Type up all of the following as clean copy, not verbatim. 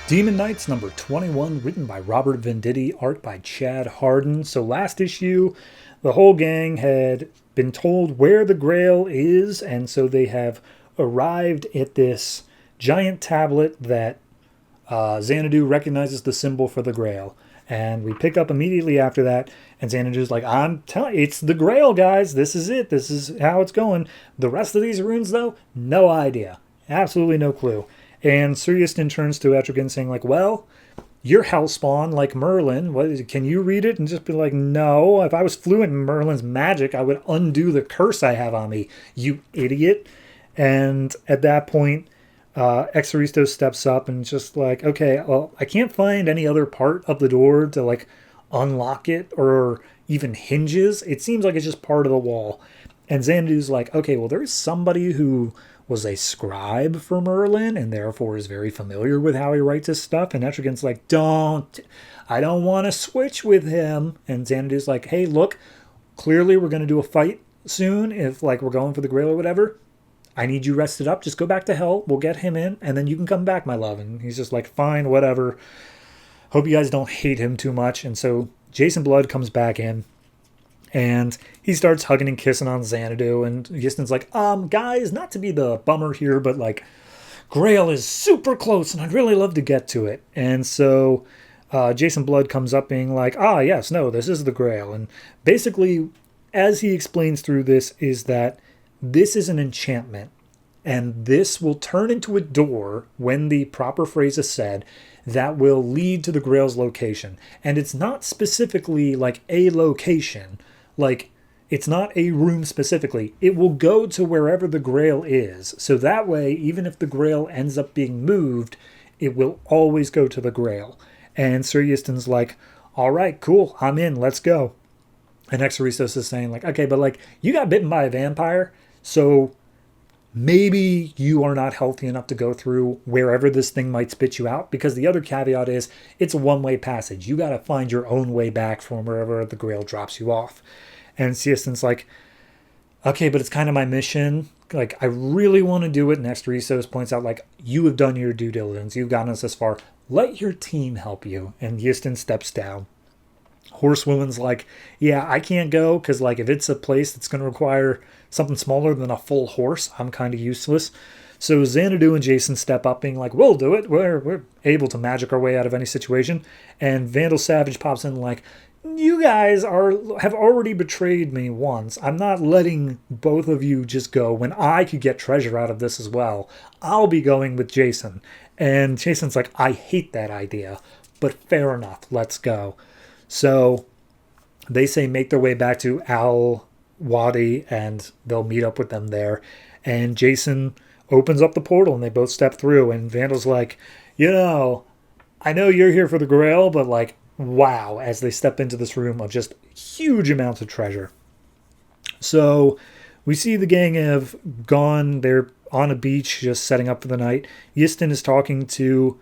Demon Knights number 21, written by Robert Venditti, art by Chad Hardin. So last issue, the whole gang had been told where the Grail is, and so they have arrived at this giant tablet that Xanadu recognizes the symbol for the Grail. And we pick up immediately after that, and Xanadu's like, I'm telling you, it's the Grail, guys. This is it. This is how it's going. The rest of these runes, though, no idea. Absolutely no clue. And Suryastin turns to Etrigan saying, like, well, you're Hellspawn like Merlin. Can you read it? And just be like, no. If I was fluent in Merlin's magic, I would undo the curse I have on me, you idiot. And at that point, Exaristo steps up and just like, okay, well, I can't find any other part of the door to, like, unlock it or even hinges. It seems like it's just part of the wall. And Xanadu's like, okay, well, there's somebody who was a scribe for Merlin and therefore is very familiar with how he writes his stuff. And Etrigan's like, I don't want to switch with him. And Xanadu's like, hey, look, clearly we're going to do a fight soon if, like, we're going for the Grail or whatever. I need you rested up. Just go back to hell. We'll get him in, and then you can come back, my love. And he's just like, fine, whatever. Hope you guys don't hate him too much. And so Jason Blood comes back in, and he starts hugging and kissing on Xanadu. And Yistin's like, guys, not to be the bummer here, but, like, Grail is super close, and I'd really love to get to it. And so Jason Blood comes up being like, yes, no, this is the Grail. And basically, as he explains through this, is that this is an enchantment, and this will turn into a door when the proper phrase is said that will lead to the Grail's location. And it's not specifically like a location, like it's not a room specifically. It will go to wherever the Grail is. So that way, even if the Grail ends up being moved, it will always go to the Grail. And Sir Yiston's like, all right, cool, I'm in, let's go. And Exaristos is saying, like, okay, but, like, you got bitten by a vampire, so maybe you are not healthy enough to go through wherever this thing might spit you out, because the other caveat is it's a one-way passage. You got to find your own way back from wherever the Grail drops you off. And Siastin's like, okay, but it's kind of my mission. Like, I really want to do it. And Exaristos points out, like, you have done your due diligence. You've gotten us this far. Let your team help you. And Yistin steps down. Horsewoman's like, yeah, I can't go because, like, if it's a place that's going to require something smaller than a full horse, I'm kind of useless. So Xanadu and Jason step up being like, we'll do it. We're able to magic our way out of any situation. And Vandal Savage pops in like, you guys have already betrayed me once. I'm not letting both of you just go when I could get treasure out of this as well. I'll be going with Jason. And Jason's like, I hate that idea, but fair enough. Let's go. So they say make their way back to Al Wadi and they'll meet up with them there. And Jason opens up the portal and they both step through. And Vandal's like, I know you're here for the Grail, but, like, wow, as they step into this room of just huge amounts of treasure. So we see the gang have gone. They're on a beach just setting up for the night. Yistin is talking to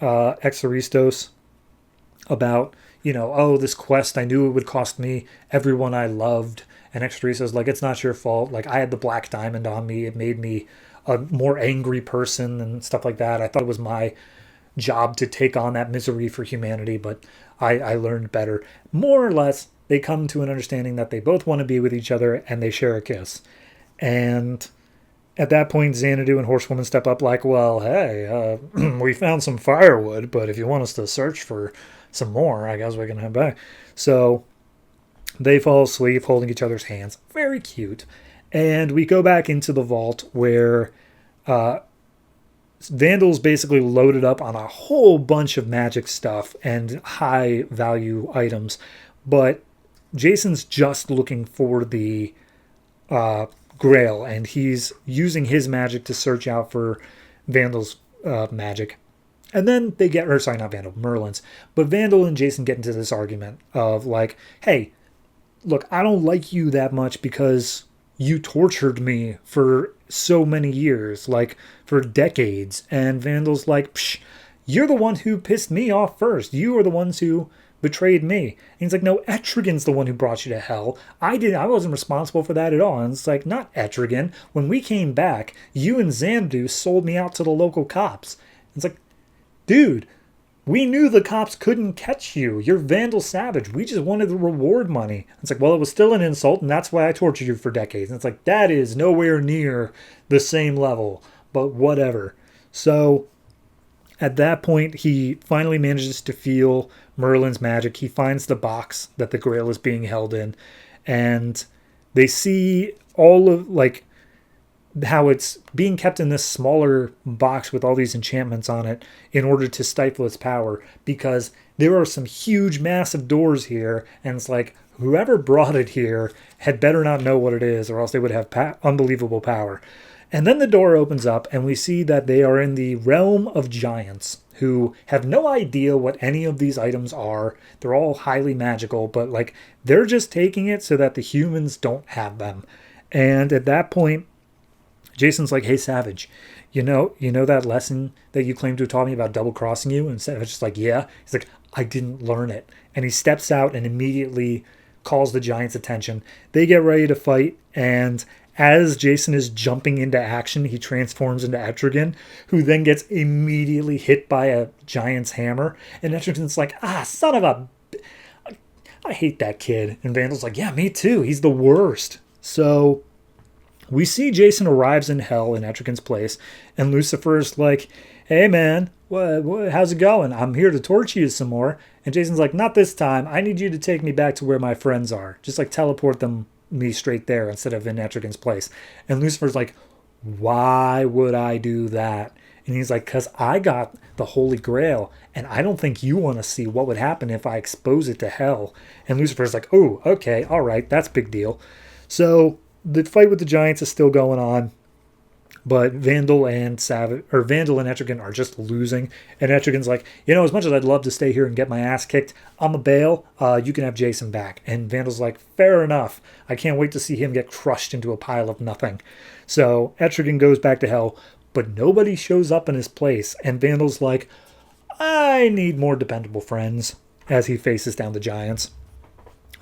Exaristos about, this quest, I knew it would cost me everyone I loved. And Exaristos like, it's not your fault. Like, I had the black diamond on me. It made me a more angry person and stuff like that. I thought it was my job to take on that misery for humanity, but I learned better. More or less, they come to an understanding that they both want to be with each other and they share a kiss. And at that point, Xanadu and Horsewoman step up like, well, hey, we found some firewood, but if you want us to search for some more, I guess we can head back. So they fall asleep holding each other's hands. Very cute. And we go back into the vault where Vandal's basically loaded up on a whole bunch of magic stuff and high value items. But Jason's just looking for the Grail, and he's using his magic to search out for Vandal's magic. And then they get, or sorry, not Vandal, Merlin's. But Vandal and Jason get into this argument of like, hey, look, I don't like you that much because you tortured me for so many years, like for decades. And Vandal's like, psh, you're the one who pissed me off first. You are the ones who betrayed me. And he's like, no, Etrigan's the one who brought you to hell. I wasn't responsible for that at all. And it's like, not Etrigan. When we came back, you and Xanadu sold me out to the local cops. It's like, dude, we knew the cops couldn't catch you. You're Vandal Savage. We just wanted the reward money. It's like, well, it was still an insult, and that's why I tortured you for decades. And it's like, that is nowhere near the same level, but whatever. So at that point, he finally manages to feel Merlin's magic. He finds the box that the Grail is being held in, and they see all of, like, how it's being kept in this smaller box with all these enchantments on it in order to stifle its power, because there are some huge massive doors here, and it's like whoever brought it here had better not know what it is, or else they would have unbelievable power. And then the door opens up and we see that they are in the realm of giants who have no idea what any of these items are. They're all highly magical, but like they're just taking it so that the humans don't have them. And at that point, Jason's like, "Hey, Savage, you know that lesson that you claimed to have taught me about double crossing you?" And Savage's just like, "Yeah." He's like, "I didn't learn it." And he steps out and immediately calls the giants' attention. They get ready to fight, and as Jason is jumping into action, he transforms into Etrigan, who then gets immediately hit by a giant's hammer. And Etrigan's like, "Ah, son of a... I hate that kid." And Vandal's like, "Yeah, me too. He's the worst." So we see Jason arrives in hell in Etrigan's place, and Lucifer's like, "Hey man, how's it going? I'm here to torture you some more." And Jason's like, "Not this time. I need you to take me back to where my friends are. Just like teleport me straight there instead of in Etrigan's place." And Lucifer's like, "Why would I do that?" And he's like, "'Cause I got the Holy Grail, and I don't think you want to see what would happen if I expose it to hell." And Lucifer's like, "Oh, okay, all right, that's a big deal." So the fight with the giants is still going on, but Vandal and Etrigan are just losing. And Etrigan's like, "As much as I'd love to stay here and get my ass kicked, I'm a bail. You can have Jason back." And Vandal's like, "Fair enough. I can't wait to see him get crushed into a pile of nothing." So Etrigan goes back to hell, but nobody shows up in his place. And Vandal's like, "I need more dependable friends," as he faces down the giants.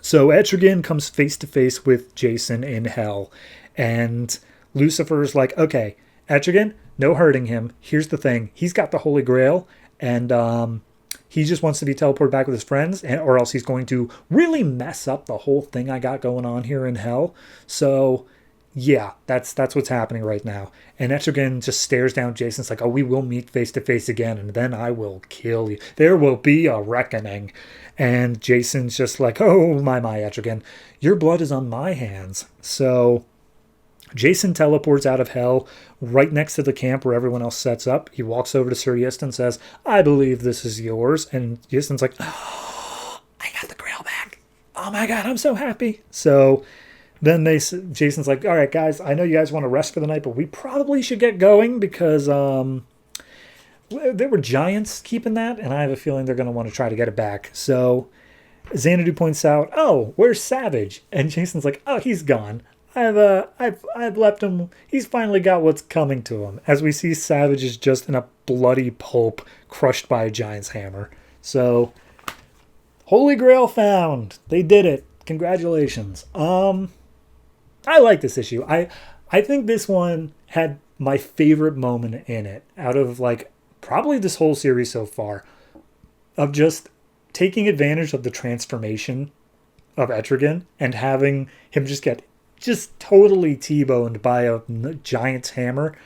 So Etrigan comes face to face with Jason in hell, and Lucifer's like, "Okay, Etrigan, no hurting him. Here's the thing. He's got the Holy Grail, and he just wants to be teleported back with his friends, or else he's going to really mess up the whole thing I got going on here in hell. So yeah, that's what's happening right now." And Etrigan just stares down Jason's like, "Oh, we will meet face to face again, and then I will kill you. There will be a reckoning." And Jason's just like, "Oh my Etrigan, your blood is on my hands." So Jason teleports out of hell right next to the camp where everyone else sets up. He walks over to Sir Yiston and says, "I believe this is yours." And Yiston's like, "Oh, I got the Grail back. Oh my God, I'm so happy." So then Jason's like, "All right, guys, I know you guys want to rest for the night, but we probably should get going because there were giants keeping that, and I have a feeling they're going to want to try to get it back." So Xanadu points out, "Oh, where's Savage?" And Jason's like, "Oh, he's gone. I've left him. He's finally got what's coming to him." As we see, Savage is just in a bloody pulp, crushed by a giant's hammer. So, Holy Grail found. They did it. Congratulations. I like this issue. I think this one had my favorite moment in it out of like probably this whole series so far, of just taking advantage of the transformation of Etrigan and having him just get totally T-boned by a giant's hammer.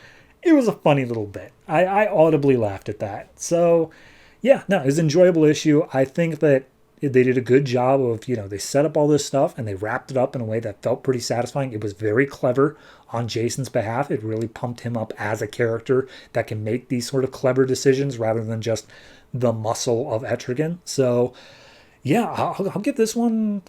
It was a funny little bit. I audibly laughed at that. So yeah, no, it was an enjoyable issue. I think that they did a good job of, they set up all this stuff and they wrapped it up in a way that felt pretty satisfying. It was very clever on Jason's behalf. It really pumped him up as a character that can make these sort of clever decisions rather than just the muscle of Etrigan. So yeah, I'll give this one...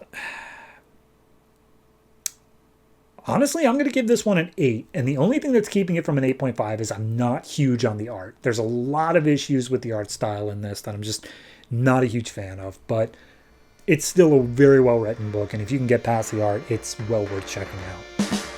Honestly, I'm going to give this one an 8. And the only thing that's keeping it from an 8.5 is I'm not huge on the art. There's a lot of issues with the art style in this that I'm just not a huge fan of. But it's still a very well-written book. And if you can get past the art, it's well worth checking out.